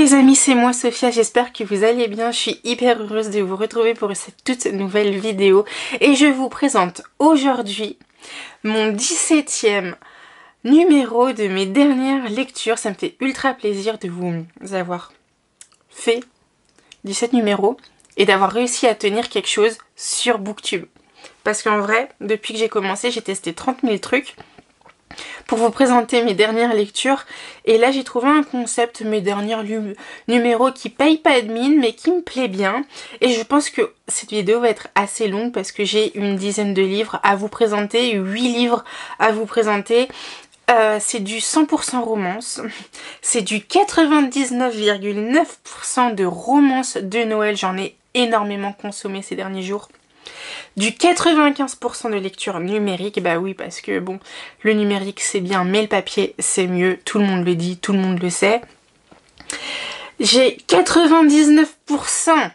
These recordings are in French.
les amis, c'est moi Sophia, j'espère que vous allez bien. Je suis hyper heureuse de vous retrouver pour cette toute nouvelle vidéo et je vous présente aujourd'hui mon 17e numéro de mes dernières lectures. Ça me fait ultra plaisir de vous avoir fait 17 numéros et d'avoir réussi à tenir quelque chose sur Booktube. Parce qu'en vrai, depuis que j'ai commencé, j'ai testé 30 000 trucs pour vous présenter mes dernières lectures. Et là, j'ai trouvé un concept, mes derniers numéros qui paye pas de mine, mais qui me plaît bien. Et je pense que cette vidéo va être assez longue parce que j'ai une dizaine de livres à vous présenter, 8 livres à vous présenter. C'est du 100% romance, c'est du 99,9% de romance de Noël, j'en ai énormément consommé ces derniers jours. Du 95% de lecture numérique, bah oui parce que bon, le numérique c'est bien mais le papier c'est mieux, tout le monde le dit, tout le monde le sait. J'ai 99%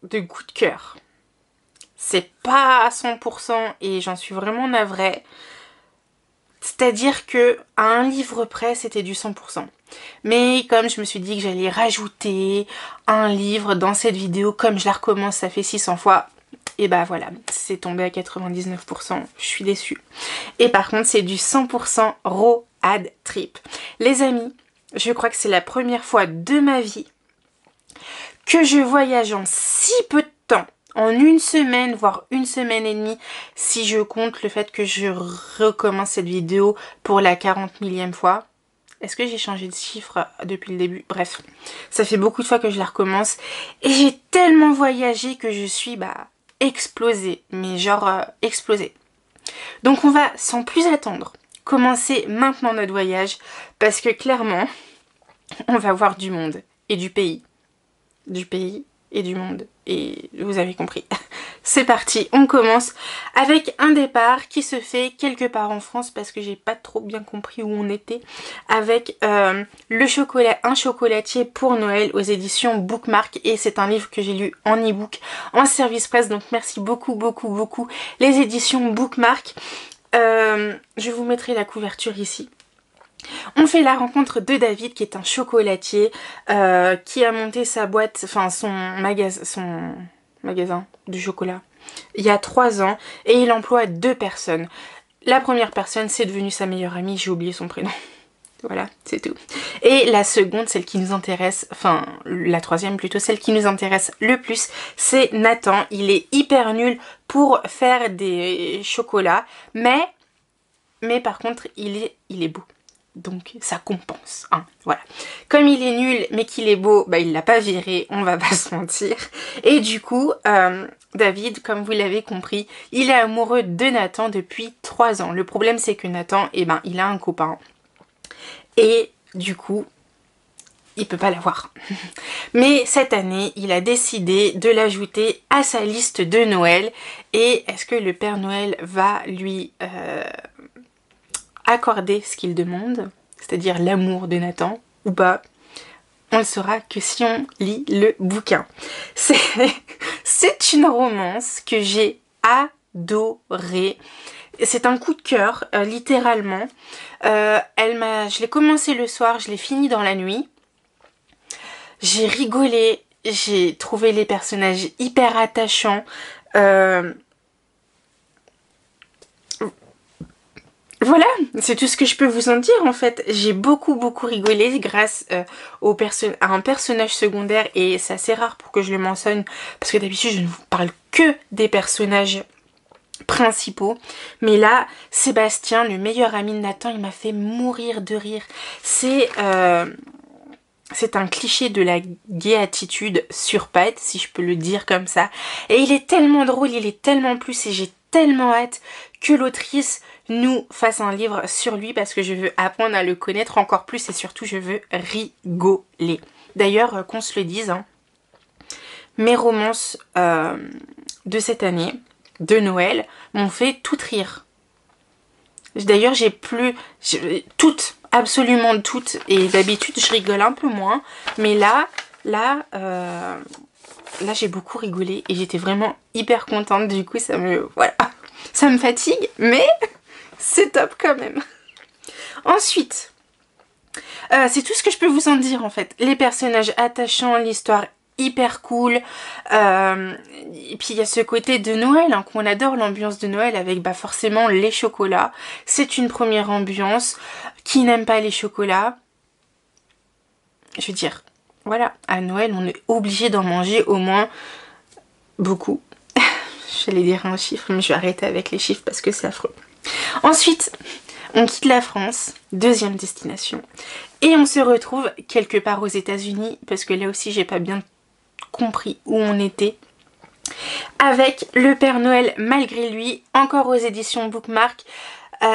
de coup de cœur, c'est pas à 100% et j'en suis vraiment navrée. C'est-à-dire que à un livre près, c'était du 100%. Mais comme je me suis dit que j'allais rajouter un livre dans cette vidéo, comme je la recommence, ça fait 600 fois, et bah voilà, c'est tombé à 99%, je suis déçue. Et par contre, c'est du 100% road trip. Les amis, je crois que c'est la première fois de ma vie que je voyage en si peu de temps. En une semaine, voire une semaine et demie, si je compte le fait que je recommence cette vidéo pour la 40 millième fois. Est-ce que j'ai changé de chiffre depuis le début? Bref, ça fait beaucoup de fois que je la recommence. Et j'ai tellement voyagé que je suis explosée. Mais genre explosée. Donc on va, sans plus attendre, commencer maintenant notre voyage. Parce que clairement, on va voir du monde et du pays. Du pays et du monde. Et vous avez compris. C'est parti, on commence avec un départ qui se fait quelque part en France parce que j'ai pas trop bien compris où on était, avec un chocolatier pour Noël aux éditions Bookmark, et c'est un livre que j'ai lu en e-book en service presse, donc merci beaucoup les éditions Bookmark. Je vous mettrai la couverture ici. On fait la rencontre de David qui est un chocolatier qui a monté sa boîte, enfin son magasin de chocolat il y a 3 ans et il emploie 2 personnes. La première personne c'est devenu sa meilleure amie, j'ai oublié son prénom. Voilà, c'est tout. Et la seconde, celle qui nous intéresse, enfin la troisième plutôt, celle qui nous intéresse le plus, c'est Nathan. Il est hyper nul pour faire des chocolats, mais par contre il est beau. Donc ça compense, hein, voilà. Comme il est nul mais qu'il est beau, il l'a pas viré, on va pas se mentir. Et du coup, David, comme vous l'avez compris, il est amoureux de Nathan depuis 3 ans. Le problème c'est que Nathan, il a un copain. Et du coup, il peut pas l'avoir. Mais cette année, il a décidé de l'ajouter à sa liste de Noël. Et est-ce que le Père Noël va lui accorder ce qu'il demande, c'est-à-dire l'amour de Nathan, ou pas? On le saura que si on lit le bouquin. C'est une romance que j'ai adorée. C'est un coup de cœur, littéralement. Je l'ai commencé le soir, je l'ai fini dans la nuit. J'ai rigolé, j'ai trouvé les personnages hyper attachants. Voilà, c'est tout ce que je peux vous en dire en fait. J'ai beaucoup rigolé grâce à un personnage secondaire, et c'est assez rare pour que je le mentionne parce que d'habitude je ne vous parle que des personnages principaux. Mais là, Sébastien, le meilleur ami de Nathan, il m'a fait mourir de rire. C'est un cliché de la gaie attitude sur pattes, si je peux le dire comme ça. Et il est tellement drôle, il est tellement plus, et j'ai tellement hâte que l'autrice nous fasse un livre sur lui parce que je veux apprendre à le connaître encore plus et surtout je veux rigoler. D'ailleurs, qu'on se le dise, hein, mes romances de cette année, de Noël, m'ont fait toutes rire. D'ailleurs, toutes, absolument toutes, et d'habitude je rigole un peu moins, mais là j'ai beaucoup rigolé et j'étais vraiment hyper contente. Du coup ça me fatigue, mais c'est top quand même. Ensuite, C'est tout ce que je peux vous en dire en fait. Les personnages attachants, l'histoire hyper cool. Et puis il y a ce côté de Noël hein, qu'on adore, l'ambiance de Noël avec bah, forcément les chocolats. C'est une première ambiance. Qui n'aime pas les chocolats? Je veux dire, voilà, à Noël on est obligé d'en manger au moins beaucoup. J'allais dire un chiffre mais je vais arrêter avec les chiffres parce que c'est affreux. Ensuite, on quitte la France, deuxième destination. Et on se retrouve quelque part aux États-Unis parce que là aussi j'ai pas bien compris où on était, avec le Père Noël malgré lui, encore aux éditions Bookmark.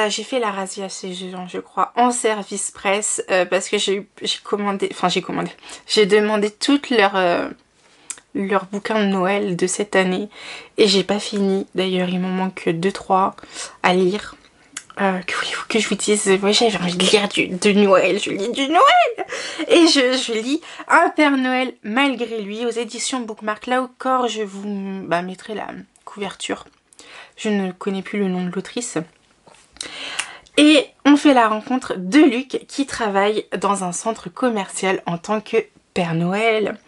J'ai fait la razzia ces gens, je crois, en service presse parce que j'ai demandé toutes leurs bouquins de Noël de cette année et j'ai pas fini. D'ailleurs, il m'en manque 2-3 à lire. Que voulez-vous que je vous dise? Moi j'avais envie de lire de Noël, je lis du Noël et je lis un Père Noël malgré lui aux éditions Bookmark. Là encore je vous mettrai la couverture, je ne connais plus le nom de l'autrice. Et on fait la rencontre de Luc qui travaille dans un centre commercial en tant que Père Noël.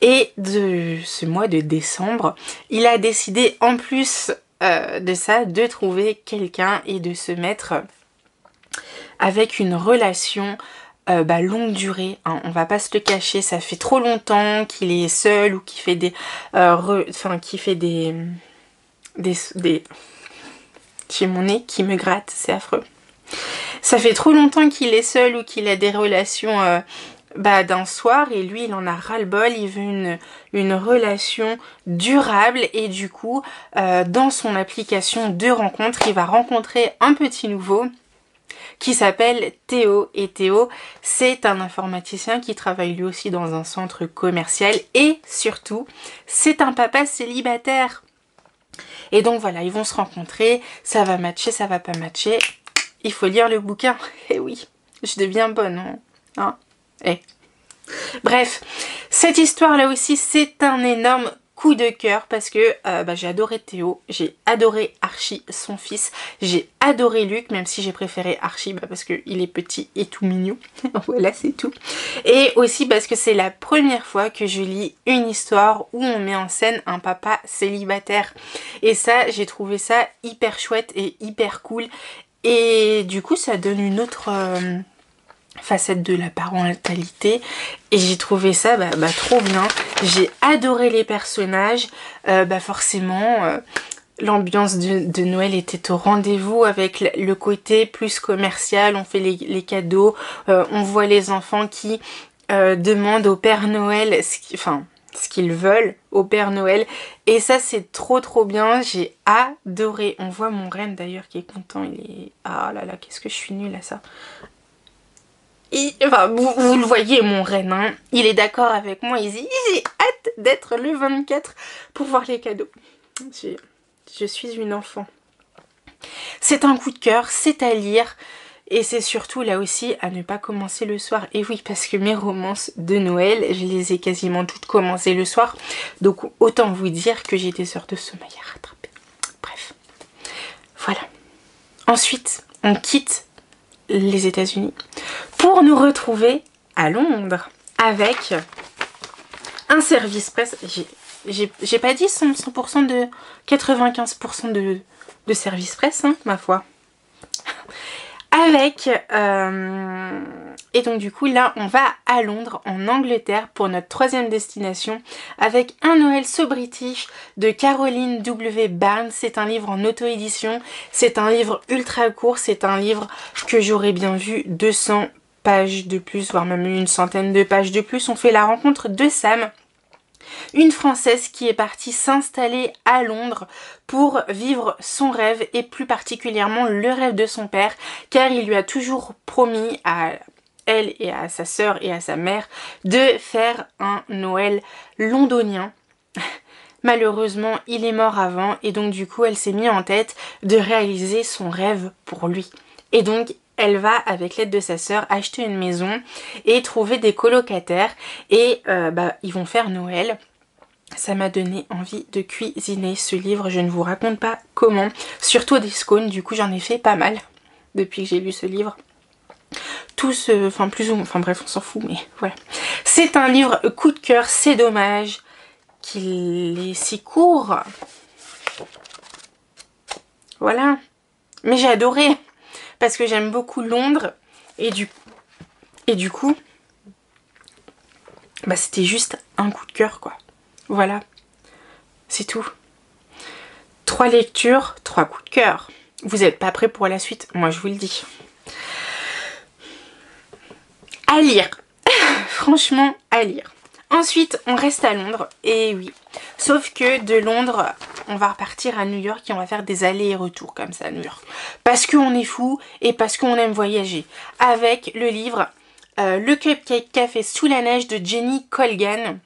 Et de ce mois de décembre, il a décidé en plus de ça, de trouver quelqu'un et de se mettre avec une relation longue durée. Hein. On va pas se le cacher, ça fait trop longtemps qu'il est seul ou qu'il fait des... J'ai mon nez qui me gratte, c'est affreux. Ça fait trop longtemps qu'il est seul ou qu'il a des relations... d'un soir et lui il en a ras-le-bol, il veut une relation durable et du coup dans son application de rencontre il va rencontrer un petit nouveau qui s'appelle Théo et Théo c'est un informaticien qui travaille lui aussi dans un centre commercial et surtout c'est un papa célibataire et donc voilà ils vont se rencontrer, ça va matcher, ça va pas matcher, il faut lire le bouquin et oui je deviens bonne hein. Bref, cette histoire là aussi c'est un énorme coup de cœur parce que j'ai adoré Théo, j'ai adoré Archie, son fils, j'ai adoré Luc, même si j'ai préféré Archie parce qu'il est petit et tout mignon, voilà c'est tout. Et aussi parce que c'est la première fois que je lis une histoire où on met en scène un papa célibataire. Et ça, j'ai trouvé ça hyper chouette et hyper cool. Et du coup ça donne une autre... facette de la parentalité et j'ai trouvé ça trop bien. J'ai adoré les personnages, forcément l'ambiance de Noël était au rendez-vous avec le côté plus commercial, on fait les cadeaux, on voit les enfants qui demandent au Père Noël ce qu'ils veulent au Père Noël et ça c'est trop bien, j'ai adoré. On voit mon reine d'ailleurs qui est content, il est... ah là là qu'est-ce que je suis nulle à ça. Vous le voyez mon reine, hein, il est d'accord avec moi, il dit j'ai hâte d'être le 24 pour voir les cadeaux. Je suis une enfant. C'est un coup de cœur, c'est à lire et c'est surtout là aussi à ne pas commencer le soir. Et oui parce que mes romances de Noël, je les ai quasiment toutes commencées le soir. Donc autant vous dire que j'ai des heures de sommeil à rattraper. Bref, voilà. Ensuite, on quitte les États-Unis pour nous retrouver à Londres avec un service presse. J'ai pas dit 100% de 95% de service presse, hein, ma foi. Avec et donc du coup là on va à Londres en Angleterre pour notre troisième destination avec Un Noël so British de Caroline W. Barnes. C'est un livre en auto-édition, c'est un livre ultra court, c'est un livre que j'aurais bien vu 200 pages de plus, voire même une centaine de pages de plus. On fait la rencontre de Sam, une Française qui est partie s'installer à Londres pour vivre son rêve et plus particulièrement le rêve de son père, car il lui a toujours promis à elle et à sa sœur et à sa mère de faire un Noël londonien. Malheureusement, il est mort avant et donc du coup, elle s'est mis en tête de réaliser son rêve pour lui. Et donc, elle va, avec l'aide de sa sœur, acheter une maison et trouver des colocataires et ils vont faire Noël. Ça m'a donné envie de cuisiner ce livre, je ne vous raconte pas comment. Surtout des scones, du coup j'en ai fait pas mal depuis que j'ai lu ce livre. tous, enfin plus ou moins, enfin bref on s'en fout, mais voilà. C'est un livre coup de cœur, c'est dommage qu'il est si court. Voilà. Mais j'ai adoré, parce que j'aime beaucoup Londres, et du coup, bah c'était juste un coup de cœur quoi. Voilà, c'est tout. 3 lectures, 3 coups de cœur. Vous n'êtes pas prêts pour la suite, moi je vous le dis. À lire. Franchement, à lire. Ensuite, on reste à Londres. Et oui. Sauf que de Londres, on va repartir à New York et on va faire des allers et retours comme ça à New York. Parce qu'on est fou et parce qu'on aime voyager. Avec le livre Le Cupcake Café sous la neige de Jenny Colgan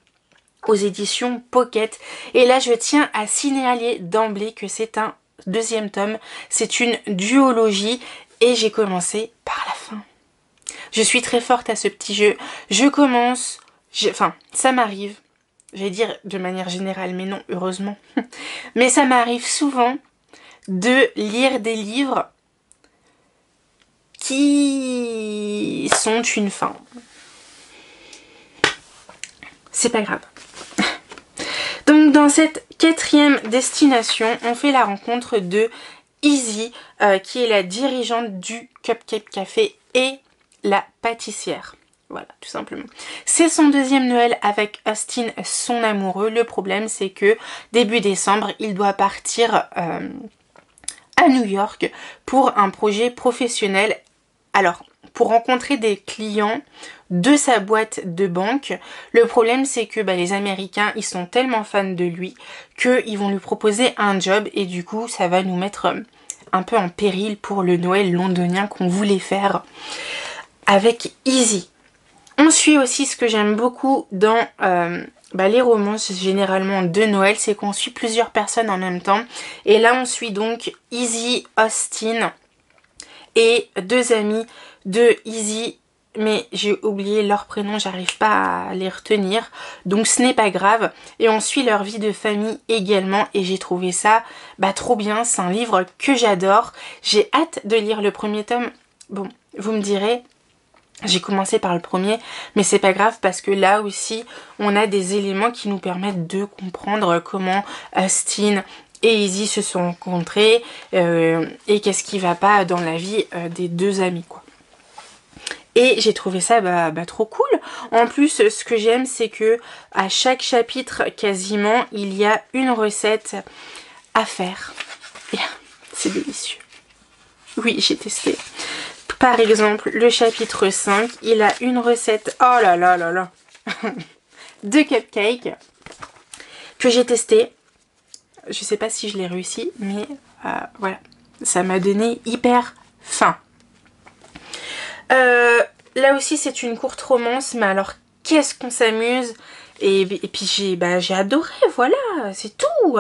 aux éditions Pocket. Et là, je tiens à signaler d'emblée que c'est un 2e tome. C'est une duologie et j'ai commencé par la fin. Je suis très forte à ce petit jeu. Je commence, enfin, ça m'arrive, j'allais dire de manière générale, mais non, heureusement. Mais ça m'arrive souvent de lire des livres qui sont une fin. C'est pas grave. Donc dans cette 4e destination, on fait la rencontre de Izzy, qui est la dirigeante du Cupcake Café et la pâtissière. Voilà, tout simplement. C'est son 2e Noël avec Austin, son amoureux. Le problème, c'est que début décembre, il doit partir à New York pour un projet professionnel. Alors, pour rencontrer des clients de sa boîte de banque. Le problème, c'est que les Américains, ils sont tellement fans de lui qu'ils vont lui proposer un job et du coup, ça va nous mettre un peu en péril pour le Noël londonien qu'on voulait faire avec Izzy. On suit aussi ce que j'aime beaucoup dans les romances généralement de Noël, c'est qu'on suit plusieurs personnes en même temps. Et là, on suit donc Izzy, Austin et 2 amis de Izzy, mais j'ai oublié leur prénom, j'arrive pas à les retenir, donc ce n'est pas grave. Et on suit leur vie de famille également et j'ai trouvé ça trop bien. C'est un livre que j'adore. J'ai hâte de lire le 1er tome. Bon, vous me direz, j'ai commencé par le 1er, mais c'est pas grave parce que là aussi, on a des éléments qui nous permettent de comprendre comment Austin et Izzy se sont rencontrés et qu'est-ce qui va pas dans la vie des 2 amis quoi. Et j'ai trouvé ça trop cool. En plus, ce que j'aime, c'est que à chaque chapitre, quasiment, il y a une recette à faire. Et c'est délicieux. Oui, j'ai testé. Par exemple, le chapitre 5, il a une recette, oh là là là là, de cupcake que j'ai testé. Je sais pas si je l'ai réussi, mais voilà, ça m'a donné hyper faim. Là aussi, c'est une courte romance, mais alors qu'est-ce qu'on s'amuse. Et puis j'ai adoré, voilà, c'est tout.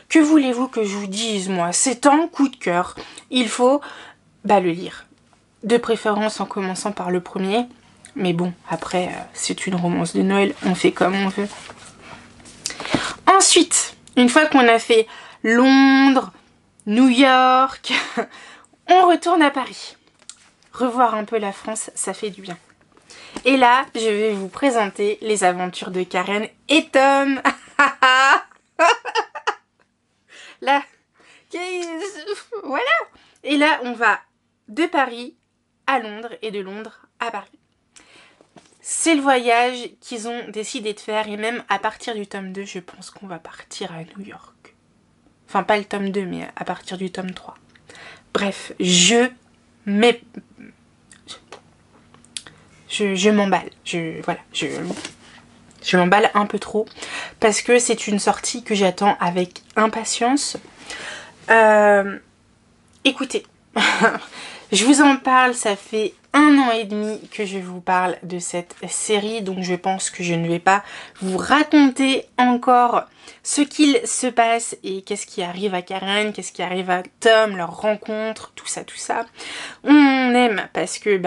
Que voulez-vous que je vous dise, moi? C'est un coup de cœur. Il faut le lire. De préférence en commençant par le 1er. Mais bon, après, c'est une romance de Noël, on fait comme on veut. Ensuite, une fois qu'on a fait Londres, New York, on retourne à Paris. Revoir un peu la France, ça fait du bien. Et là, je vais vous présenter les aventures de Karen et Tom. Là, voilà. Et là, on va de Paris à Londres et de Londres à Paris. C'est le voyage qu'ils ont décidé de faire et même à partir du tome 2, je pense qu'on va partir à New York. Enfin, pas le tome 2, mais à partir du tome 3. Bref, je m'emballe. Je m'emballe un peu trop parce que c'est une sortie que j'attends avec impatience. Écoutez, je vous en parle, ça fait 1 an et demi que je vous parle de cette série, donc je pense que je ne vais pas vous raconter encore ce qu'il se passe et qu'est-ce qui arrive à Karen, qu'est-ce qui arrive à Tom, leur rencontre, tout ça, tout ça. On aime parce que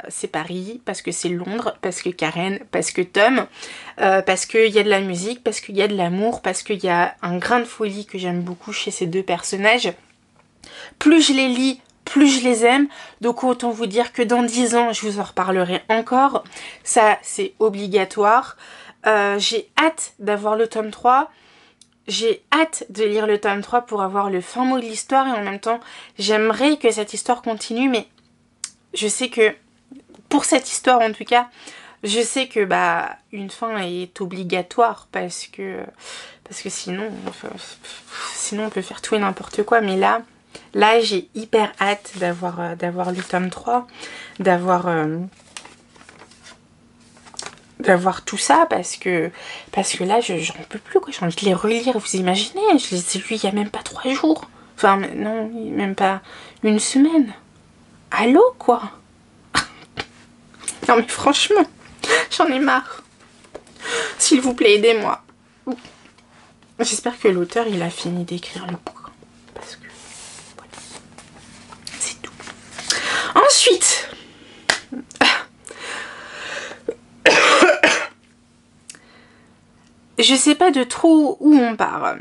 c'est Paris, parce que c'est Londres, parce que Karen, parce que Tom, parce qu'il y a de la musique, parce qu'il y a de l'amour, parce qu'il y a un grain de folie que j'aime beaucoup chez ces 2 personnages. Plus je les lis, plus je les aime. Donc autant vous dire que dans 10 ans, je vous en reparlerai encore. Ça, c'est obligatoire. J'ai hâte d'avoir le tome 3. J'ai hâte de lire le tome 3 pour avoir le fin mot de l'histoire. Et en même temps, j'aimerais que cette histoire continue. Mais je sais que, pour cette histoire en tout cas, je sais que une fin est obligatoire. Parce que sinon on peut faire tout et n'importe quoi. Mais là j'ai hyper hâte d'avoir le tome 3, d'avoir tout ça, parce que là j'en peux plus quoi, j'ai envie de les relire, vous imaginez, je les ai lus il y a même pas 3 jours, enfin non, même pas une semaine. Allô quoi. Non mais franchement, j'en ai marre. S'il vous plaît, aidez-moi. J'espère que l'auteur il a fini d'écrire le bouquin, parce que voilà, c'est tout. Ensuite, je sais pas de trop où on part.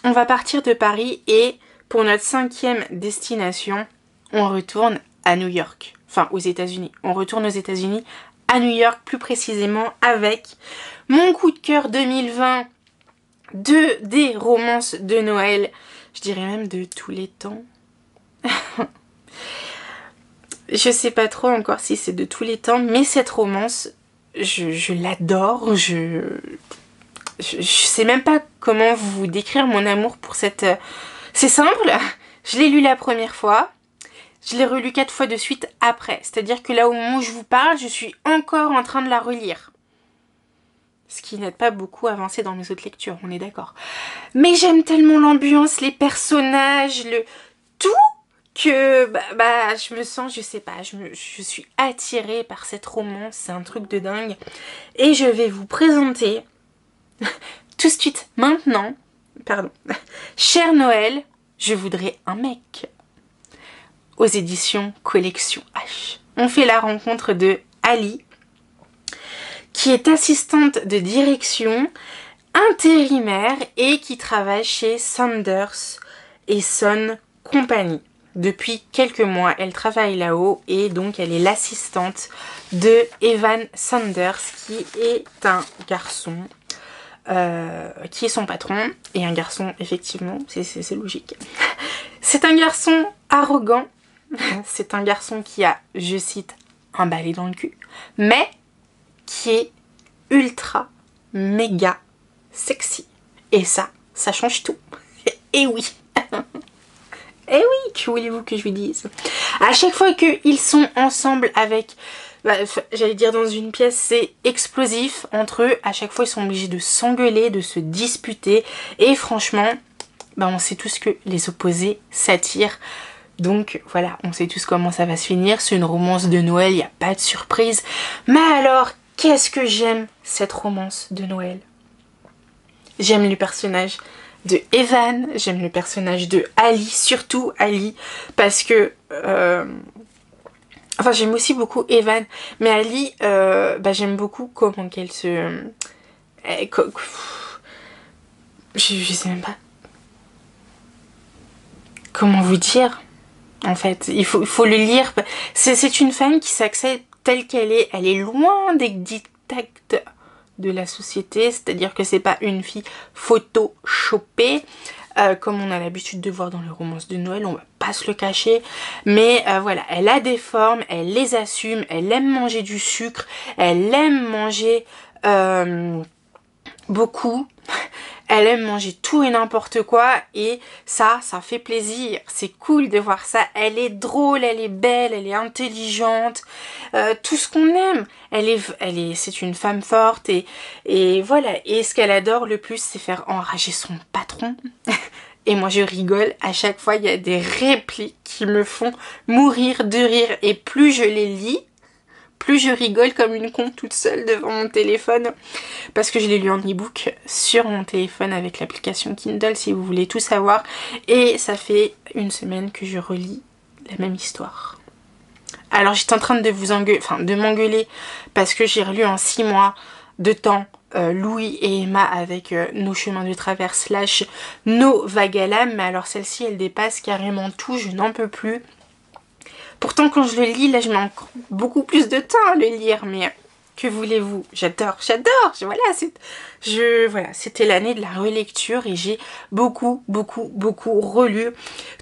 On va partir de Paris et pour notre 5e destination, on retourne à New York. Enfin, aux États-Unis. On retourne aux États-Unis, à New York plus précisément, avec mon coup de cœur 2020 des romances de Noël. Je dirais même de tous les temps. Je sais pas trop encore si c'est de tous les temps, mais cette romance, je l'adore. Je sais même pas comment vous décrire mon amour pour cette... C'est simple, je l'ai lu la première fois, je l'ai relu 4 fois de suite après. C'est-à-dire que là au moment où je vous parle, je suis encore en train de la relire. Ce qui n'aide pas beaucoup à avancer dans mes autres lectures, on est d'accord. Mais j'aime tellement l'ambiance, les personnages, tout, que je me sens, je sais pas, je suis attirée par cette romance, c'est un truc de dingue. Et je vais vous présenter... tout de suite, maintenant, pardon, Cher Noël, je voudrais un mec, aux éditions Collection H. On fait la rencontre de Ali, qui est assistante de direction, intérimaire et qui travaille chez Sanders et Son Company. Depuis quelques mois, elle travaille là-haut et donc elle est l'assistante de Evan Sanders, qui est un garçon... qui est son patron, et un garçon, effectivement, c'est logique. C'est un garçon arrogant, c'est un garçon qui a, je cite, un balai dans le cul, mais qui est ultra, méga sexy. Et ça change tout. Et oui. Et oui, que voulez-vous que je vous dise? À chaque fois qu'ils sont ensemble avec... j'allais dire dans une pièce, c'est explosif entre eux. À chaque fois, ils sont obligés de s'engueuler, de se disputer. Et franchement, on sait tous que les opposés s'attirent. Donc voilà, on sait tous comment ça va se finir. C'est une romance de Noël, il n'y a pas de surprise. Mais alors, qu'est-ce que j'aime cette romance de Noël? J'aime le personnage de Evan, j'aime le personnage de Ali, surtout Ali, parce que... Enfin, j'aime aussi beaucoup Evan, mais Ali, j'aime beaucoup comment qu'elle se... Je sais même pas comment vous dire, en fait. Il faut le lire. C'est une femme qui s'accepte telle qu'elle est. Elle est loin des dictats de la société, c'est-à-dire que c'est pas une fille photoshopée, comme on a l'habitude de voir dans les romances de Noël, on va pas se le cacher, mais voilà, elle a des formes, elle les assume, elle aime manger du sucre, elle aime manger beaucoup, elle aime manger tout et n'importe quoi, et ça fait plaisir, c'est cool de voir ça. Elle est drôle, elle est belle, elle est intelligente, tout ce qu'on aime. C'est une femme forte, et voilà. Et ce qu'elle adore le plus, c'est faire enrager son patron. Et moi je rigole, à chaque fois il y a des répliques qui me font mourir de rire, et plus je les lis, plus je rigole comme une con toute seule devant mon téléphone, parce que je l'ai lu en e-book sur mon téléphone avec l'application Kindle, si vous voulez tout savoir, et ça fait une semaine que je relis la même histoire. Alors j'étais en train de de m'engueuler parce que j'ai relu en 6 mois de temps Louis et Emma avec Nos chemins de travers / Nos vagues à l'âme, mais alors celle-ci elle dépasse carrément tout, je n'en peux plus. Pourtant, quand je le lis, là, je mets encore beaucoup plus de temps à le lire, mais que voulez-vous? J'adore, j'adore. Voilà, c'était l'année de la relecture et j'ai beaucoup relu.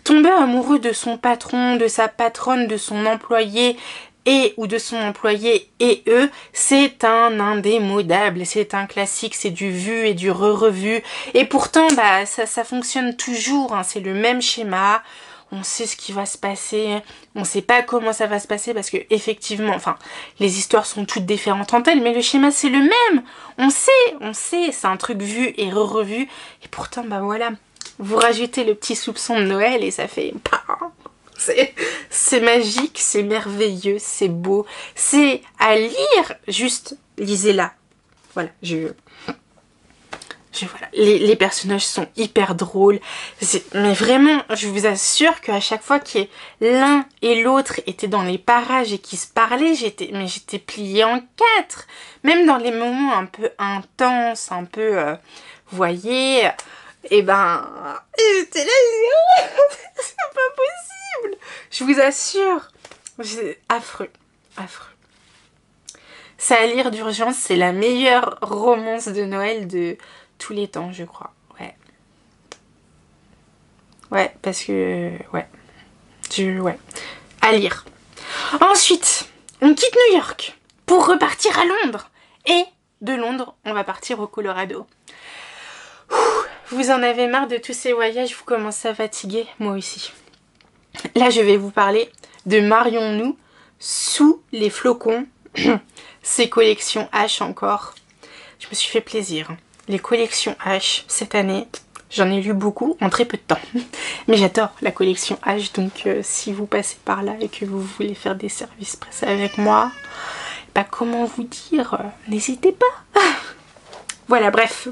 Tomber amoureux de son patron, de sa patronne, de son employé ou de son employé et eux, c'est un indémodable, c'est un classique, c'est du vu et du re-revu. Et pourtant, bah, ça fonctionne toujours, hein, c'est le même schéma. On sait ce qui va se passer, on sait pas comment ça va se passer parce que effectivement, enfin, les histoires sont toutes différentes entre elles, mais le schéma c'est le même. On sait, c'est un truc vu et revu. Et pourtant, bah voilà, vous rajoutez le petit soupçon de Noël et ça fait... C'est magique, c'est merveilleux, c'est beau, c'est à lire, juste lisez-la. Voilà, voilà. Les personnages sont hyper drôles, mais vraiment, je vous assure qu'à chaque fois que l'un et l'autre étaient dans les parages et qu'ils se parlaient, j'étais pliée en quatre. Même dans les moments un peu intenses, un peu, vous voyez, et ben, j'étais là, c'est pas possible. Je vous assure, c'est affreux. Ça à lire d'urgence, c'est la meilleure romance de Noël de tous les temps, je crois. Ouais, parce que... Ouais. À lire. Ensuite, on quitte New York pour repartir à Londres. Et de Londres, on va partir au Colorado. Vous en avez marre de tous ces voyages, vous commencez à fatiguer, moi aussi. Là, je vais vous parler de Marions-nous sous les flocons. Ces collections H encore. Je me suis fait plaisir. Les collections H, cette année, j'en ai lu beaucoup en très peu de temps. Mais j'adore la collection H, donc si vous passez par là et que vous voulez faire des services presse avec moi, bah comment vous dire, n'hésitez pas. Voilà, bref.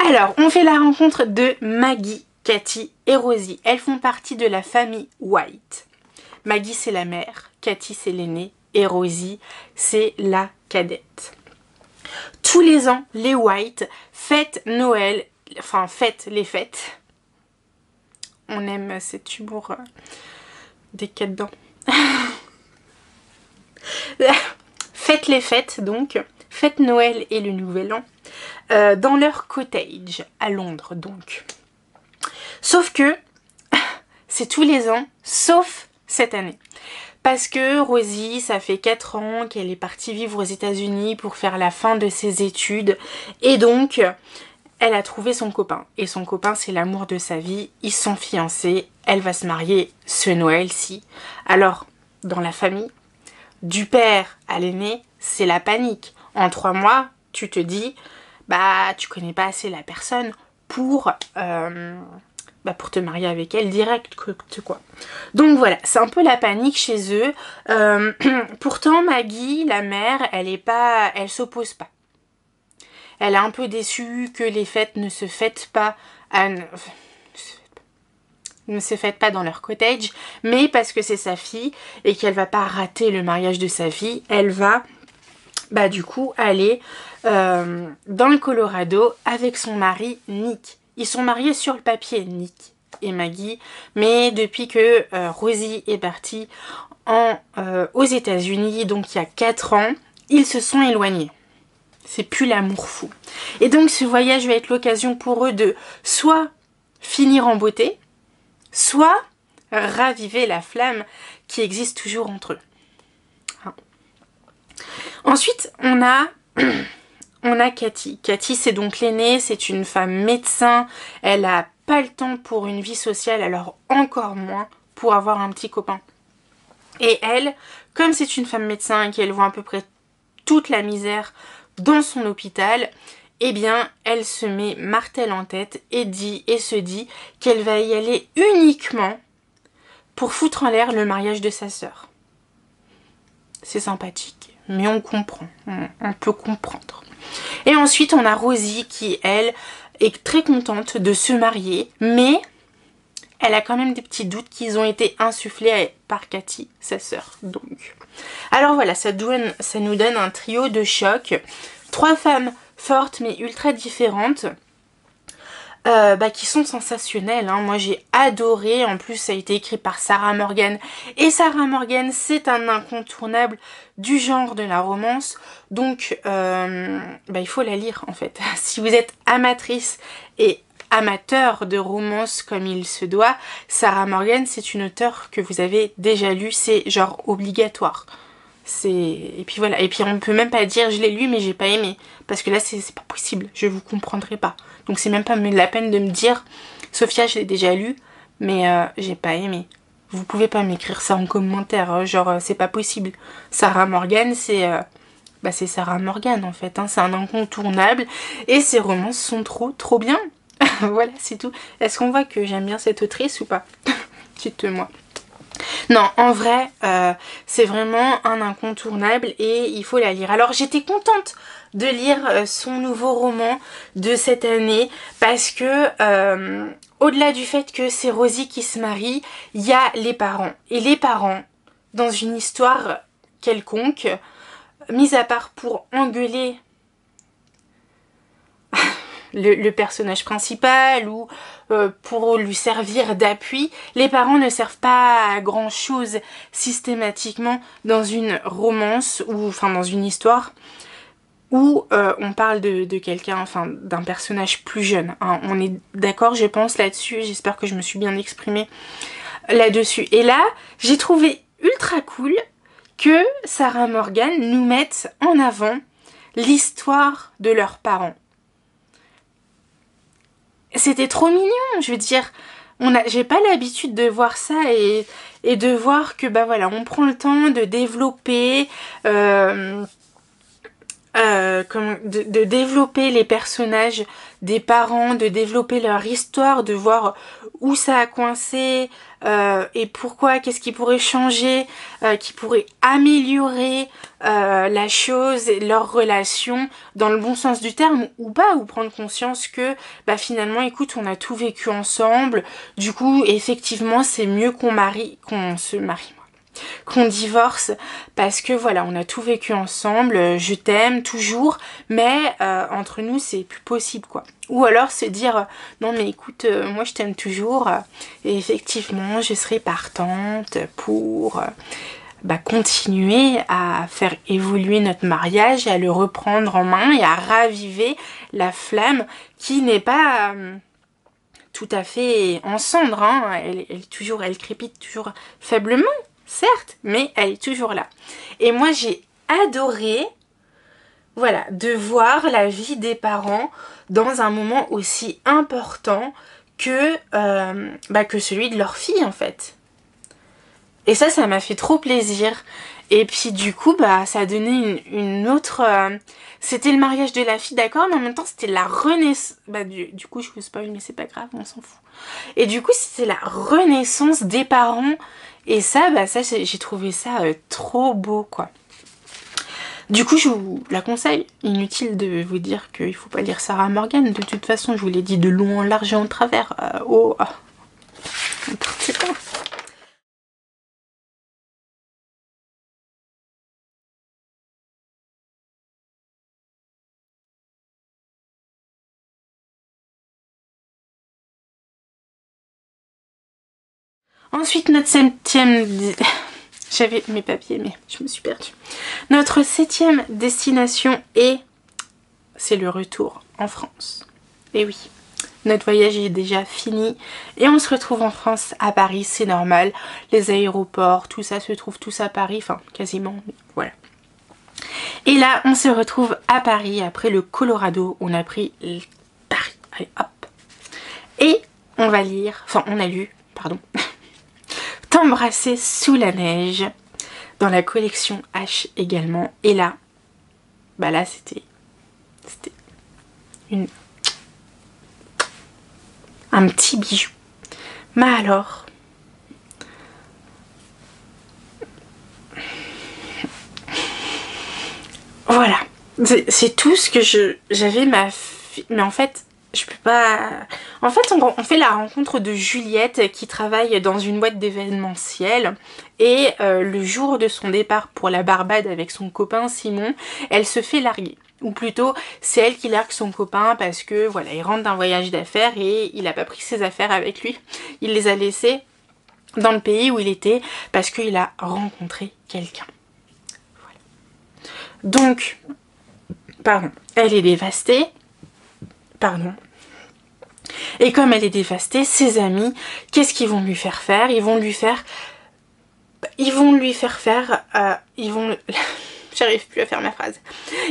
Alors, on fait la rencontre de Maggie, Cathy et Rosie. Elles font partie de la famille White. Maggie, c'est la mère, Cathy, c'est l'aînée, et Rosie, c'est la cadette. Tous les ans, les White fêtent Noël, enfin fêtent les fêtes. On aime cet humour des quatre dents. Fêtent les fêtes donc, fêtent Noël et le Nouvel An, dans leur cottage, à Londres donc. Sauf que, c'est tous les ans, sauf cette année. Parce que Rosie, ça fait 4 ans qu'elle est partie vivre aux États-Unis pour faire la fin de ses études. Et donc, elle a trouvé son copain. Et son copain, c'est l'amour de sa vie. Ils sont fiancés. Elle va se marier ce Noël-ci. Alors, dans la famille, du père à l'aîné, c'est la panique. En 3 mois, tu te dis, bah, tu connais pas assez la personne pour te marier avec elle direct, quoi. Donc voilà, c'est un peu la panique chez eux. Pourtant, Maggie, la mère, elle s'oppose pas. Elle est un peu déçue que les fêtes ne se fêtent pas dans leur cottage, mais parce que c'est sa fille et qu'elle va pas rater le mariage de sa fille, elle va du coup aller dans le Colorado avec son mari Nick. Ils sont mariés sur le papier, Nick et Maggie, mais depuis que Rosie est partie aux États-Unis, donc il y a 4 ans, ils se sont éloignés. C'est plus l'amour fou. Et donc ce voyage va être l'occasion pour eux de soit finir en beauté, soit raviver la flamme qui existe toujours entre eux. Ensuite, on a Cathy. Cathy, c'est donc l'aînée, c'est une femme médecin. Elle a pas le temps pour une vie sociale, alors encore moins pour avoir un petit copain. Et elle, comme c'est une femme médecin et qu'elle voit à peu près toute la misère dans son hôpital, eh bien, elle se met martel en tête et se dit qu'elle va y aller uniquement pour foutre en l'air le mariage de sa sœur. C'est sympathique, mais on comprend, on peut comprendre. Et ensuite, on a Rosie qui, elle, est très contente de se marier, mais elle a quand même des petits doutes qui ont été insufflés par Cathy, sa sœur. Donc, alors voilà, ça nous donne un trio de choc. 3 femmes fortes mais ultra différentes. qui sont sensationnels, hein. Moi j'ai adoré, en plus ça a été écrit par Sarah Morgan, et Sarah Morgan c'est un incontournable du genre de la romance, donc il faut la lire en fait. Si vous êtes amatrice et amateur de romance comme il se doit, Sarah Morgan c'est une auteure que vous avez déjà lue, c'est genre obligatoire. Et puis voilà, et puis on peut même pas dire je l'ai lu mais j'ai pas aimé, parce que là c'est pas possible, je vous comprendrai pas. Donc c'est même pas la peine de me dire Sophia je l'ai déjà lu mais j'ai pas aimé. Vous pouvez pas m'écrire ça en commentaire, genre c'est pas possible. Sarah Morgan c'est Sarah Morgan en fait, hein, c'est un incontournable et ses romans sont trop bien. Voilà c'est tout. Est-ce qu'on voit que j'aime bien cette autrice ou pas? Dites-moi. Non, en vrai, c'est vraiment un incontournable et il faut la lire. Alors j'étais contente de lire son nouveau roman de cette année parce que au-delà du fait que c'est Rosie qui se marie, il y a les parents. Et les parents, dans une histoire quelconque, mis à part pour engueuler le personnage principal ou pour lui servir d'appui, les parents ne servent pas à grand chose systématiquement dans une romance ou enfin dans une histoire où on parle de quelqu'un, enfin d'un personnage plus jeune, hein. On est d'accord je pense là-dessus, j'espère que je me suis bien exprimée là-dessus. Et là j'ai trouvé ultra cool que Sarah Morgan nous mette en avant l'histoire de leurs parents. C'était trop mignon, je veux dire, j'ai pas l'habitude de voir ça et de voir que voilà, on prend le temps de développer de développer les personnages des parents, de développer leur histoire, de voir où ça a coincé et pourquoi, qu'est-ce qui pourrait changer, qui pourrait améliorer la chose, leur relation dans le bon sens du terme ou pas, ou prendre conscience que finalement écoute on a tout vécu ensemble, du coup effectivement c'est mieux qu'on se marie, qu'on divorce parce que voilà on a tout vécu ensemble, je t'aime toujours mais entre nous c'est plus possible quoi. Ou alors se dire non mais écoute moi je t'aime toujours et effectivement je serai partante pour continuer à faire évoluer notre mariage, à le reprendre en main et à raviver la flamme qui n'est pas tout à fait en cendres, hein. Elle crépite toujours faiblement, certes, mais elle est toujours là. Et moi j'ai adoré, voilà, de voir la vie des parents dans un moment aussi important que celui de leur fille en fait. Et ça m'a fait trop plaisir. Et puis du coup, ça a donné une autre... c'était le mariage de la fille, d'accord, mais en même temps, c'était la renaissance... du coup, je vous spoil, mais c'est pas grave, on s'en fout. Et du coup, c'était la renaissance des parents. Et ça j'ai trouvé ça trop beau, quoi. Du coup, je vous la conseille. Inutile de vous dire qu'il faut pas lire Sarah Morgan. De toute façon, je vous l'ai dit de long en large et en travers. N'importe quoi. Ensuite, notre septième... J'avais mes papiers, mais je me suis perdue. Notre septième destination c'est le retour en France. Et oui, notre voyage est déjà fini et on se retrouve en France, à Paris, c'est normal. Les aéroports, tout ça se trouve tous à Paris, enfin quasiment, mais voilà. Et là, on se retrouve à Paris, après le Colorado, on a pris Paris, allez hop. Et on va lire, enfin on a lu, pardon, T'embrasser sous la neige, dans la collection H également. Et là, là c'était un petit bijou. Mais alors, voilà, c'est tout ce que j'avais mais en fait je peux pas... En fait on fait la rencontre de Juliette qui travaille dans une boîte d'événementiel et le jour de son départ pour la Barbade avec son copain Simon, elle se fait larguer. Ou plutôt, c'est elle qui largue son copain parce que voilà, il rentre d'un voyage d'affaires et il n'a pas pris ses affaires avec lui. Il les a laissées dans le pays où il était parce qu'il a rencontré quelqu'un. Voilà. Donc, pardon, elle est dévastée. Pardon. Et comme elle est dévastée, ses amis, qu'est-ce qu'ils vont lui faire faire? Ils vont lui faire faire... J'arrive plus à faire ma phrase.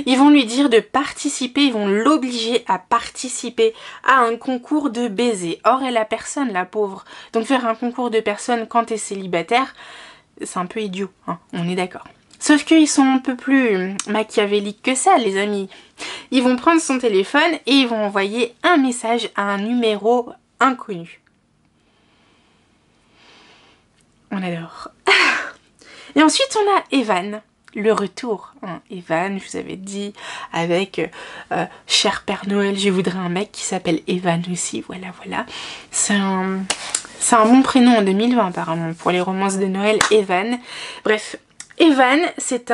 Ils vont lui dire de participer, ils vont l'obliger à participer à un concours de baisers. Or, elle a personne, la pauvre. Donc faire un concours de personnes quand t'es célibataire, c'est un peu idiot, hein, on est d'accord. Sauf qu'ils sont un peu plus machiavéliques que ça, les amis. Ils vont prendre son téléphone et ils vont envoyer un message à un numéro inconnu. On adore. Et ensuite, on a Evan. Le retour, hein. Evan, je vous avais dit, avec cher Père Noël, je voudrais un mec qui s'appelle Evan aussi, voilà, voilà. C'est un bon prénom en 2020 apparemment, pour les romances de Noël, Evan. Bref, Evan, c'est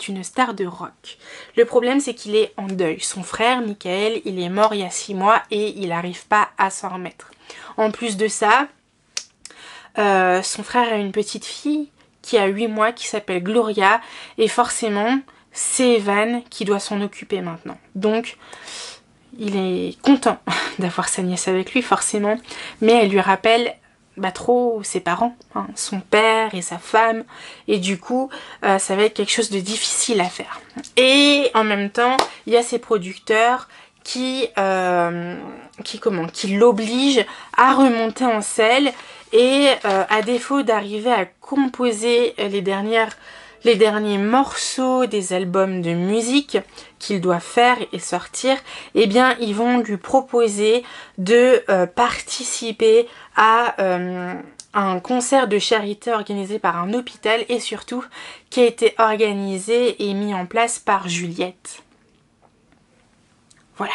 une star de rock. Le problème, c'est qu'il est en deuil. Son frère, Michael, il est mort il y a 6 mois et il n'arrive pas à s'en remettre. En plus de ça, son frère a une petite fille qui a 8 mois, qui s'appelle Gloria, et forcément, c'est Evan qui doit s'en occuper maintenant. Donc, il est content d'avoir sa nièce avec lui, forcément, mais elle lui rappelle trop ses parents, hein, son père et sa femme, et du coup, ça va être quelque chose de difficile à faire. Et en même temps, il y a ses producteurs qui l'obligent à remonter en selle. Et à défaut d'arriver à composer les derniers morceaux des albums de musique qu'il doit faire et sortir, eh bien ils vont lui proposer de participer à un concert de charité organisé par un hôpital et surtout qui a été organisé et mis en place par Juliette. Voilà.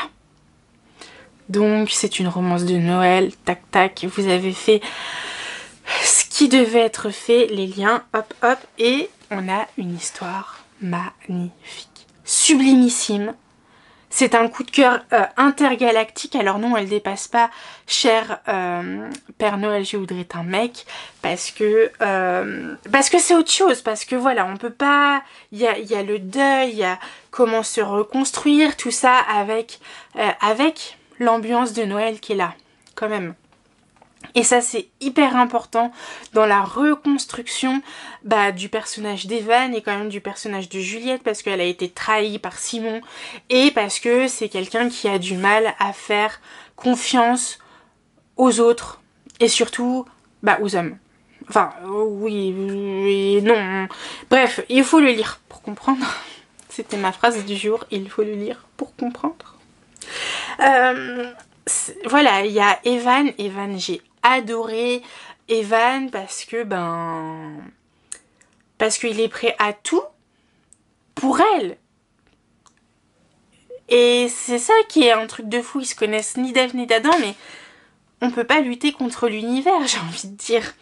Donc c'est une romance de Noël, tac tac, vous avez fait ce qui devait être fait, les liens, hop hop, et on a une histoire magnifique, sublimissime. C'est un coup de cœur intergalactique, alors non, elle dépasse pas cher Père Noël, je voudrais un mec, parce que c'est autre chose, parce que voilà, on peut pas, il y a le deuil, il y a comment se reconstruire, tout ça avec l'ambiance de Noël qui est là, quand même. Et ça c'est hyper important dans la reconstruction du personnage d'Evan et quand même du personnage de Juliette parce qu'elle a été trahie par Simon et parce que c'est quelqu'un qui a du mal à faire confiance aux autres et surtout aux hommes. Enfin oui, non. Bref, il faut le lire pour comprendre. C'était ma phrase du jour, il faut le lire pour comprendre. Voilà, il y a Evan, j'ai adoré Evan parce que parce qu'il est prêt à tout pour elle. Et c'est ça qui est un truc de fou, ils se connaissent ni d'Ève ni d'Adam, mais on peut pas lutter contre l'univers, j'ai envie de dire.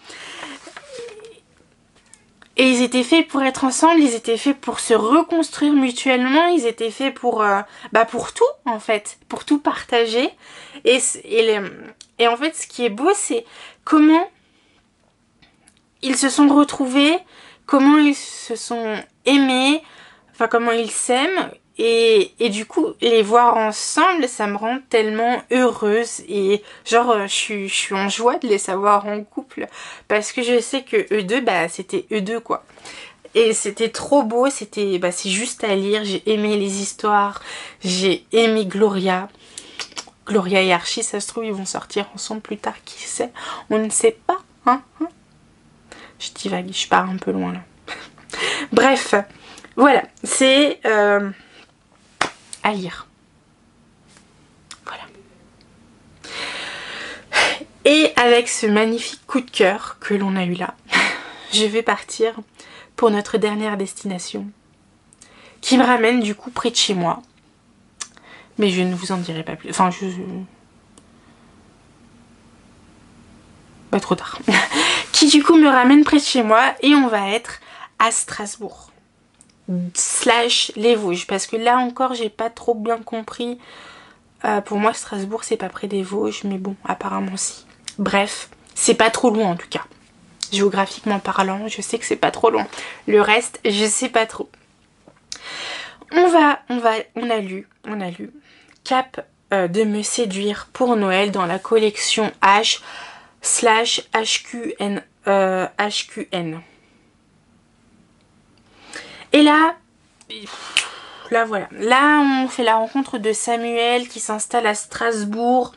Et ils étaient faits pour être ensemble, ils étaient faits pour se reconstruire mutuellement, ils étaient faits pour tout en fait, pour tout partager. Et en fait ce qui est beau c'est comment ils se sont retrouvés, comment ils se sont aimés, enfin comment ils s'aiment. Et du coup, les voir ensemble, ça me rend tellement heureuse et genre je suis en joie de les savoir en couple parce que je sais que eux deux, c'était eux deux quoi. Et c'était trop beau, c'était c'est juste à lire, j'ai aimé les histoires, j'ai aimé Gloria. Gloria et Archie, ça se trouve, ils vont sortir ensemble plus tard, qui sait, on ne sait pas, hein. Je divague, je pars un peu loin là. Bref, voilà, c'est à lire. Voilà. Et avec ce magnifique coup de cœur que l'on a eu là, je vais partir pour notre dernière destination, qui me ramène du coup près de chez moi. Mais je ne vous en dirai pas plus. Enfin, trop tard. Qui du coup me ramène près de chez moi et on va être à Strasbourg. slash les Vosges. Parce que là encore, j'ai pas trop bien compris. Pour moi, Strasbourg, c'est pas près des Vosges, mais bon, apparemment si. Bref, c'est pas trop loin en tout cas. Géographiquement parlant, je sais que c'est pas trop loin. Le reste, je sais pas trop. On a lu Cap de me séduire pour Noël dans la collection H/HQN. HQN. Et là voilà. Là, on fait la rencontre de Samuel qui s'installe à Strasbourg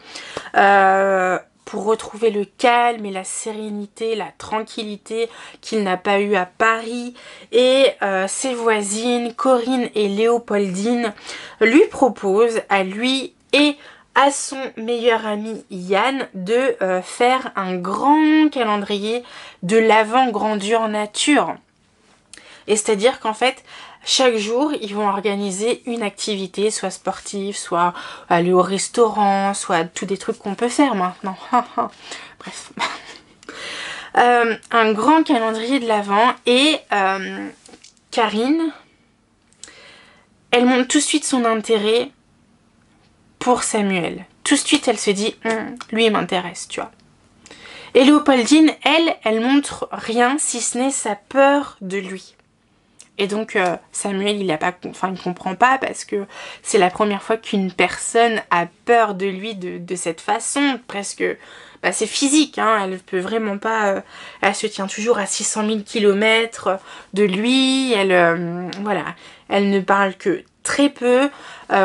pour retrouver le calme et la sérénité, la tranquillité qu'il n'a pas eu à Paris. Et ses voisines, Corinne et Léopoldine, lui proposent à lui et à son meilleur ami Yann de faire un grand calendrier de l'Avent grandeur nature. Et c'est-à-dire qu'en fait, chaque jour, ils vont organiser une activité, soit sportive, soit aller au restaurant, soit tous des trucs qu'on peut faire maintenant. Bref. Un grand calendrier de l'Avent et Karine, elle montre tout de suite son intérêt pour Samuel. Tout de suite, elle se dit, lui, il m'intéresse, tu vois. Et Léopoldine, elle montre rien si ce n'est sa peur de lui. Et donc Samuel, il comprend pas parce que c'est la première fois qu'une personne a peur de lui de cette façon, presque, c'est physique, hein, elle peut vraiment pas, elle se tient toujours à 600 000 km de lui, voilà, elle ne parle que très peu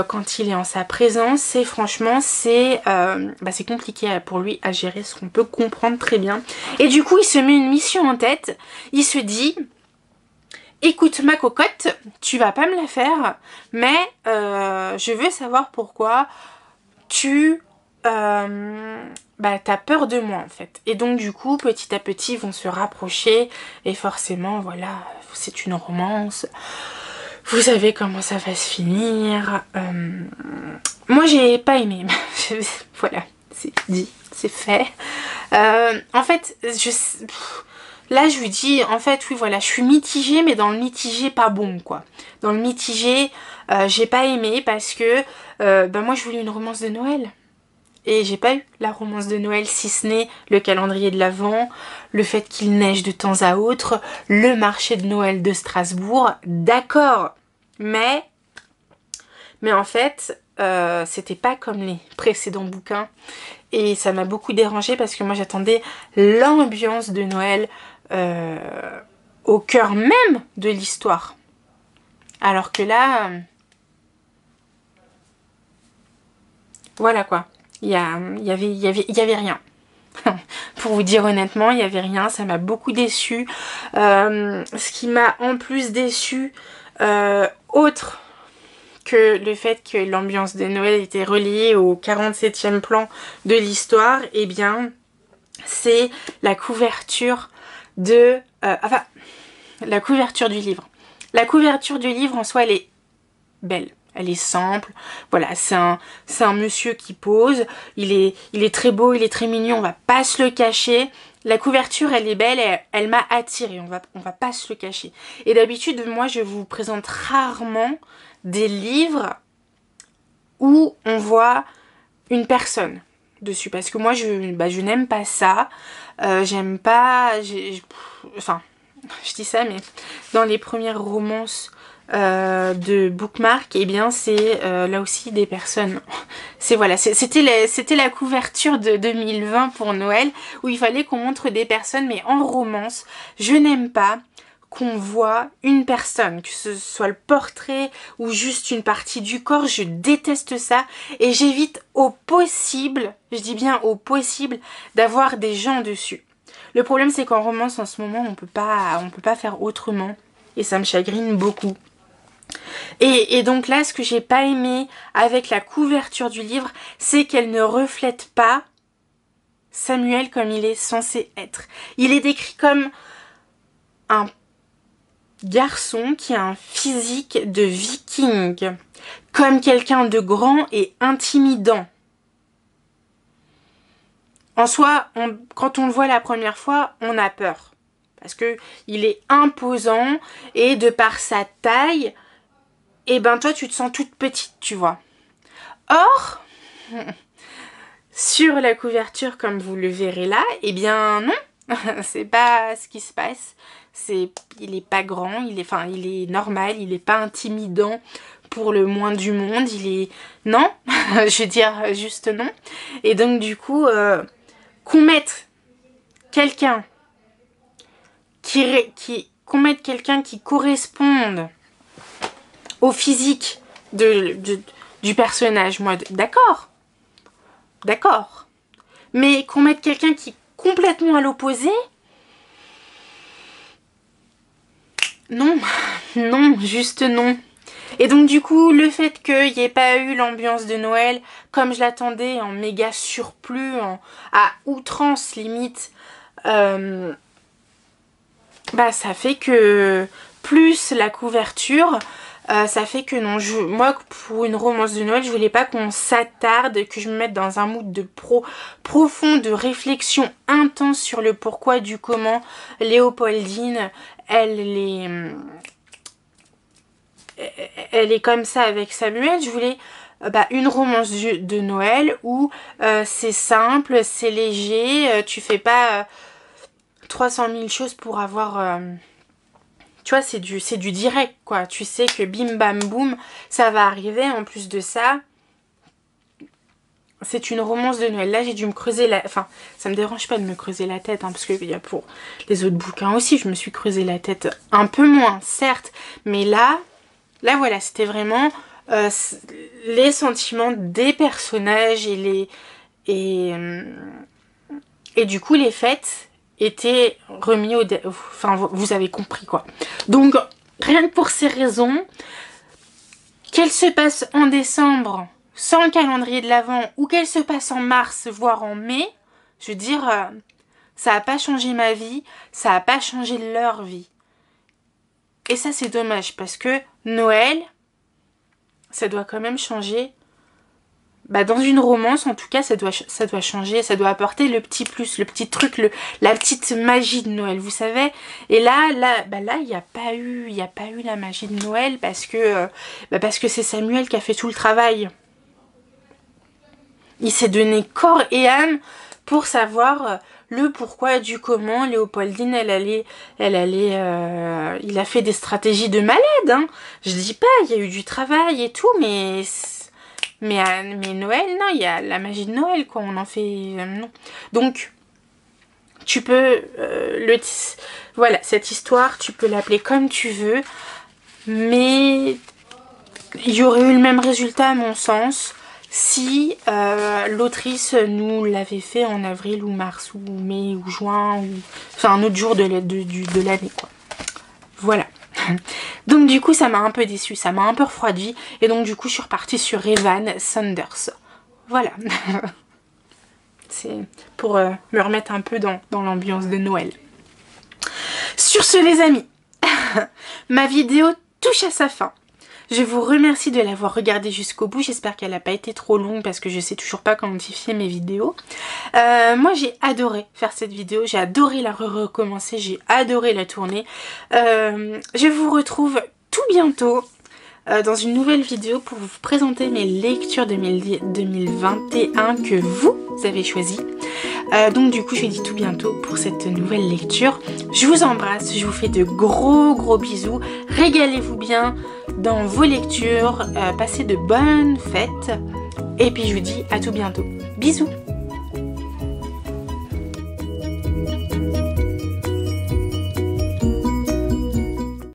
quand il est en sa présence et franchement c'est compliqué pour lui à gérer, ce qu'on peut comprendre très bien. Et du coup il se met une mission en tête, il se dit... Écoute ma cocotte, tu vas pas me la faire, mais je veux savoir pourquoi tu t'as peur de moi en fait. Et donc du coup, petit à petit, ils vont se rapprocher et forcément, voilà, c'est une romance. Vous savez comment ça va se finir. Moi, j'ai pas aimé. Voilà, c'est dit, c'est fait. En fait, là, je lui dis, en fait, oui, voilà, je suis mitigée, mais dans le mitigé pas bon, quoi. Dans le mitigé, j'ai pas aimé parce que, moi, je voulais une romance de Noël. Et j'ai pas eu la romance de Noël, si ce n'est le calendrier de l'Avent, le fait qu'il neige de temps à autre, le marché de Noël de Strasbourg, d'accord. Mais en fait, c'était pas comme les précédents bouquins. Et ça m'a beaucoup dérangée parce que moi, j'attendais l'ambiance de Noël au cœur même de l'histoire. Alors que là, voilà quoi, il y avait rien. Pour vous dire honnêtement, il y avait rien, ça m'a beaucoup déçue. Ce qui m'a en plus déçue, autre que le fait que l'ambiance de Noël était reliée au 47e plan de l'histoire, eh bien, c'est la couverture de... la couverture du livre. La couverture du livre en soi, elle est belle. Elle est simple. Voilà, c'est un monsieur qui pose. Il est très beau, il est très mignon, on va pas se le cacher. La couverture, elle est belle, elle m'a attirée, on va pas se le cacher. Et d'habitude, moi, je vous présente rarement des livres où on voit une personne dessus. Parce que moi, je n'aime pas ça. J'aime pas... Enfin, je dis ça, mais dans les premières romances de Bookmark, eh bien c'est là aussi des personnes. C'était la couverture de 2020 pour Noël où il fallait qu'on montre des personnes, mais en romance, je n'aime pas qu'on voit une personne, que ce soit le portrait ou juste une partie du corps, je déteste ça et j'évite au possible, je dis bien au possible, d'avoir des gens dessus. Le problème c'est qu'en romance en ce moment on peut pas faire autrement et ça me chagrine beaucoup. Et donc là, ce que j'ai pas aimé avec la couverture du livre, c'est qu'elle ne reflète pas Samuel comme il est censé être. Il est décrit comme un garçon qui a un physique de viking, comme quelqu'un de grand et intimidant. En soi, quand on le voit la première fois, on a peur. Parce que il est imposant et de par sa taille, et ben toi tu te sens toute petite, tu vois. Or, sur la couverture, comme vous le verrez là, eh bien non, c'est pas ce qui se passe. Il est pas grand, il est normal, il est pas intimidant pour le moins du monde, non, je veux dire juste non. Et donc du coup, qu'on mette quelqu'un qui corresponde au physique du personnage, moi, d'accord, mais qu'on mette quelqu'un qui est complètement à l'opposé, non, non, juste non. Et donc du coup, le fait qu'il n'y ait pas eu l'ambiance de Noël, comme je l'attendais, en méga surplus, à outrance limite, bah ça fait que, plus la couverture, ça fait que non, moi pour une romance de Noël, je voulais pas qu'on s'attarde, que je me mette dans un mood de profond, de réflexion intense sur le pourquoi du comment. Léopoldine, elle est comme ça avec Samuel. Je voulais une romance de Noël où c'est simple, c'est léger, tu fais pas 300 000 choses pour avoir... tu vois, c'est du direct, quoi. Tu sais que bim bam boum, ça va arriver. En plus de ça, c'est une romance de Noël. Là, j'ai dû me creuser la... Enfin, ça me dérange pas de me creuser la tête, hein, parce qu'il y a pour les autres bouquins aussi, je me suis creusé la tête un peu moins, certes. Mais là voilà, c'était vraiment les sentiments des personnages et du coup, les fêtes étaient remis enfin, vous avez compris, quoi. Donc, rien que pour ces raisons, qu'elle se passe en décembre sans le calendrier de l'Avent ou qu'elle se passe en mars, voire en mai, je veux dire, ça n'a pas changé ma vie, ça n'a pas changé leur vie. Et ça, c'est dommage parce que Noël, ça doit quand même changer. Dans une romance, en tout cas, ça doit changer, ça doit apporter le petit plus, le petit truc, la petite magie de Noël, vous savez. Et là, il n'y a pas eu la magie de Noël parce que c'est Samuel qui a fait tout le travail. Il s'est donné corps et âme pour savoir le pourquoi du comment. Léopoldine, il a fait des stratégies de malade, hein. Je dis pas, il y a eu du travail et tout, mais Noël, non, il y a la magie de Noël, quoi, on en fait... non. Donc, tu peux... voilà, cette histoire, tu peux l'appeler comme tu veux, mais il y aurait eu le même résultat, à mon sens, si l'autrice nous l'avait fait en avril ou mars ou mai ou juin, ou... enfin un autre jour de l'année, quoi. Voilà. Donc du coup ça m'a un peu déçue, ça m'a un peu refroidi et donc du coup je suis repartie sur Evan Sanders. Voilà. C'est pour me remettre un peu dans l'ambiance de Noël. Sur ce les amis, ma vidéo touche à sa fin. Je vous remercie de l'avoir regardée jusqu'au bout. J'espère qu'elle n'a pas été trop longue parce que je sais toujours pas quantifier mes vidéos. Moi j'ai adoré faire cette vidéo. J'ai adoré la recommencer. J'ai adoré la tourner. Je vous retrouve tout bientôt dans une nouvelle vidéo pour vous présenter mes lectures 2021 que vous avez choisies. Donc du coup je vous dis tout bientôt pour cette nouvelle lecture. Je vous embrasse, je vous fais de gros bisous. Régalez-vous bien dans vos lectures, passez de bonnes fêtes. Et puis je vous dis à tout bientôt. Bisous.